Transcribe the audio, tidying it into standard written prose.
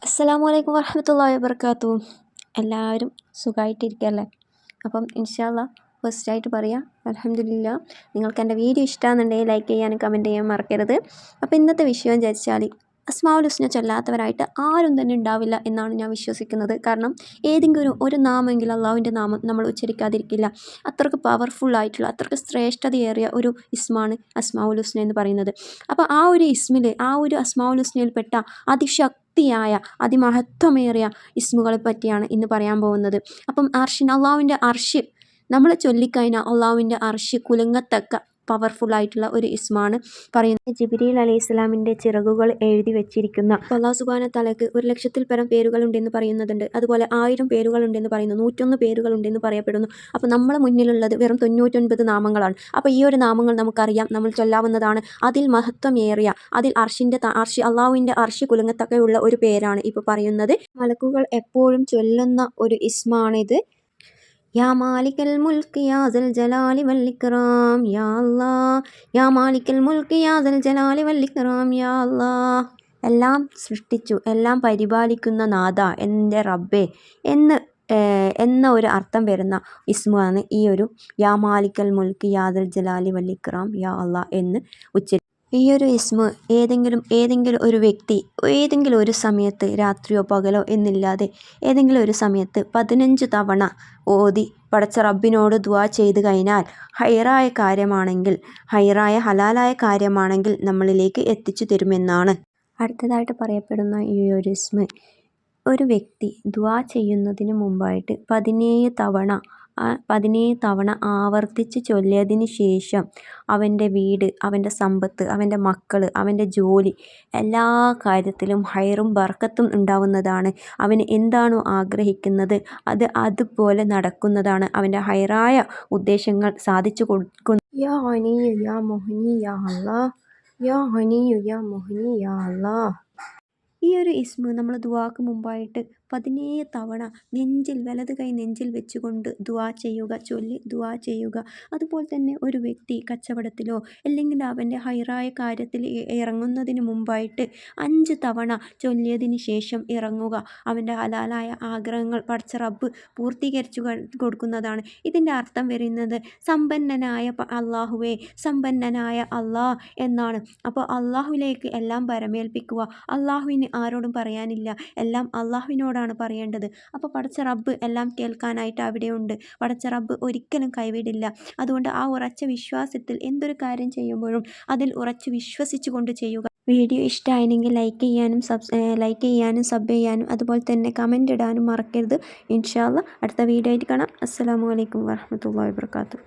അസ്സലാമു അലൈക്കും വറഹ്മത്തുള്ളാഹി വബറകാതുഹു. എല്ലാവരും സുഖമായിട്ടിരിക്കുകയല്ലേ? അപ്പം ഇൻഷാ അല്ലാഹ് ഫസ്റ്റായിട്ട് പറയാം, അൽഹംദുലില്ലാ. നിങ്ങൾക്ക് എൻ്റെ വീഡിയോ ഇഷ്ടമാണെന്നുണ്ടെങ്കിൽ ലൈക്ക് ചെയ്യാനും കമൻറ്റ് ചെയ്യാൻ മറക്കരുത്. അപ്പോൾ ഇന്നത്തെ വിഷയം വിചാരിച്ചാൽ അസ്മാഉൽ ഹുസ്ന ചൊല്ലാത്തവരായിട്ട് ആരും തന്നെ ഉണ്ടാവില്ല എന്നാണ് ഞാൻ വിശ്വസിക്കുന്നത്. കാരണം ഏതെങ്കിലും ഒരു നാമെങ്കിലും അള്ളാഹുവിൻ്റെ നാമം നമ്മൾ ഉച്ചരിക്കാതിരിക്കില്ല. അത്രയ്ക്ക് പവർഫുള്ളായിട്ടുള്ള, അത്രയ്ക്ക് ശ്രേഷ്ഠതയേറിയ ഒരു ഇസ്മാണ് അസ്മാഉൽ ഹുസ്ന എന്ന് പറയുന്നത്. അപ്പോൾ ആ ഒരു ഇസ്മിൽ, ആ ഒരു അസ്മാഉൽ ഹുസ്നയിൽപ്പെട്ട അതിശക്തിയായ അതിമഹത്വമേറിയ ഇസ്മുകളെ പറ്റിയാണ് ഇന്ന് പറയാൻ പോകുന്നത്. അപ്പം അള്ളാഹുവിൻ്റെ അർശ് നമ്മൾ ചൊല്ലിക്കഴിഞ്ഞാൽ അള്ളാഹുവിൻ്റെ അർശ് കുലുങ്ങത്തക്ക പവർഫുള്ളായിട്ടുള്ള ഒരു ഇസ്മാണ് പറയുന്നത്. ജിബ്രീൽ അലൈഹി ഇസ്ലാമിൻ്റെ ചിറകുകൾ എഴുതി വെച്ചിരിക്കുന്ന അല്ലാഹു സുബ്ഹാനഹു തആലക്ക് 1,00,000-ൽ പരം പേരുകളുണ്ടെന്ന് പറയുന്നതുണ്ട്. അതുപോലെ 1000 പേരുകളുണ്ടെന്ന് പറയുന്നു, 101 പേരുകളുണ്ടെന്ന് പറയപ്പെടുന്നു. അപ്പോൾ നമ്മളെ മുന്നിലുള്ളത് വെറും 99 നാമങ്ങളാണ്. അപ്പോൾ ഈ ഒരു നാമങ്ങൾ നമുക്കറിയാം, നമ്മൾ ചൊല്ലാവുന്നതാണ്. അതിൽ മഹത്വമേറിയ, അതിൽ അള്ളാഹുവിൻ്റെ അർശ് കുലുങ്ങത്തക്കയുള്ള ഒരു പേരാണ് ഇപ്പോൾ പറയുന്നത്. മലക്കുകൾ എപ്പോഴും ചൊല്ലുന്ന ഒരു ഇസ്മാണിത്. യാ മാലിക്കൽ മുൽക്ക് യാ ദൽ ജലാലി വൽ ഇക്റാം യാ അല്ലാഹ്, യാ മാലിക്കൽ മുൽക്ക് യാ ദൽ ജലാലി വൽ ഇക്റാം യാ അല്ലാഹ്. എല്ലാം സൃഷ്ടിച്ചു, എല്ലാം പരിപാലിക്കുന്ന നാഥ, എൻ്റെ റബ്ബേ എന്ന ഒരു അർത്ഥം വരുന്ന ഇസ്മാണ് ഈ ഒരു യാ മാലിക്കൽ മുൽക്ക് യാ ദൽ ജലാലി വൽ ഇക്റാം യാ അല്ലാഹ് എന്ന് ഉച്ചരിക്കും. ഈ ഒരു ഇസ്മ് ഏതെങ്കിലും ഒരു വ്യക്തി ഏതെങ്കിലും ഒരു സമയത്ത്, രാത്രിയോ പകലോ എന്നില്ലാതെ ഏതെങ്കിലും ഒരു സമയത്ത് 15 തവണ ഓതി പടച്ച റബ്ബിനോട് ദുആ ചെയ്ത് കഴിഞ്ഞാൽ ഹൈറായ കാര്യമാണെങ്കിൽ, ഹലാലായ കാര്യമാണെങ്കിൽ നമ്മളിലേക്ക് എത്തിച്ചു തരുമെന്നാണ്. അടുത്തതായിട്ട് പറയപ്പെടുന്ന ഈ ഒരു ഇസ്മ് ഒരു വ്യക്തി ദുആ ചെയ്യുന്നതിന് മുമ്പായിട്ട് 17 തവണ ആവർത്തിച്ച് ചൊല്ലിയതിന് ശേഷം അവൻ്റെ വീട്, അവൻ്റെ സമ്പത്ത്, അവൻ്റെ മക്കൾ, അവൻ്റെ ജോലി, എല്ലാ കാര്യത്തിലും ഹൈറും ബർക്കത്തും ഉണ്ടാവുന്നതാണ്. അവന് എന്താണോ ആഗ്രഹിക്കുന്നത് അതുപോലെ നടക്കുന്നതാണ്. അവൻ്റെ ഹൈറായ ഉദ്ദേശങ്ങൾ സാധിച്ചു കൊടുക്കുന്നു. യാ ഗനിയ്യു യാ മുഗ്നി യാ അല്ലാഹ്, യാ ഗനിയ്യു യാ മുഗ്നി യാ അല്ലാഹ്. ഈ ഒരു ഇസ്മ് നമ്മൾ ദുആക്ക് മുമ്പായിട്ട് 17 തവണ വലത് കൈ നെഞ്ചിൽ വെച്ചുകൊണ്ട് ചൊല്ലി ദുആ ചെയ്യുക. അതുപോലെ തന്നെ ഒരു വ്യക്തി കച്ചവടത്തിലോ അല്ലെങ്കിൽ അവൻ്റെ ഹൈറായ കാര്യത്തിൽ ഇറങ്ങുന്നതിന് മുമ്പായിട്ട് 5 തവണ ചൊല്ലിയതിന് ശേഷം ഇറങ്ങുക. അവൻ്റെ ഹലാലായ ആഗ്രഹങ്ങൾ പടച്ച റബ്ബ് പൂർത്തീകരിച്ചു കൊടുക്കുന്നതാണ്. ഇതിൻ്റെ അർത്ഥം വരുന്നത് സമ്പന്നനായ അള്ളാഹുവേ, സമ്പന്നനായ അള്ളാഹ് എന്നാണ്. അപ്പോൾ അള്ളാഹുവിലേക്ക് എല്ലാം പരമേൽപ്പിക്കുക. അള്ളാഹുവിന് ആരോടും പറയാനില്ല, എല്ലാം അള്ളാഹുവിനോടാണ് പറയേണ്ടത്. അപ്പോൾ പടച്ച റബ്ബ് എല്ലാം കേൾക്കാനായിട്ട് അവിടെയുണ്ട്. പടച്ച റബ്ബ് ഒരിക്കലും കൈവിടില്ല. അതുകൊണ്ട് ആ ഉറച്ച വിശ്വാസത്തിൽ എന്തൊരു കാര്യം ചെയ്യുമ്പോഴും അതിൽ ഉറച്ചു വിശ്വസിച്ചു കൊണ്ട് ചെയ്യുക. വീഡിയോ ഇഷ്ടമായെങ്കിൽ ലൈക്ക് ചെയ്യാനും സബ് ചെയ്യാനും അതുപോലെ തന്നെ കമൻ്റ് ഇടാനും മറക്കരുത്. ഇൻഷാ അല്ലാഹ് അടുത്ത വീഡിയോ ആയിട്ട് കാണാം. അസ്സലാമു അലൈക്കും വറഹ്മത്തുള്ളാഹി വബറകാതുഹു.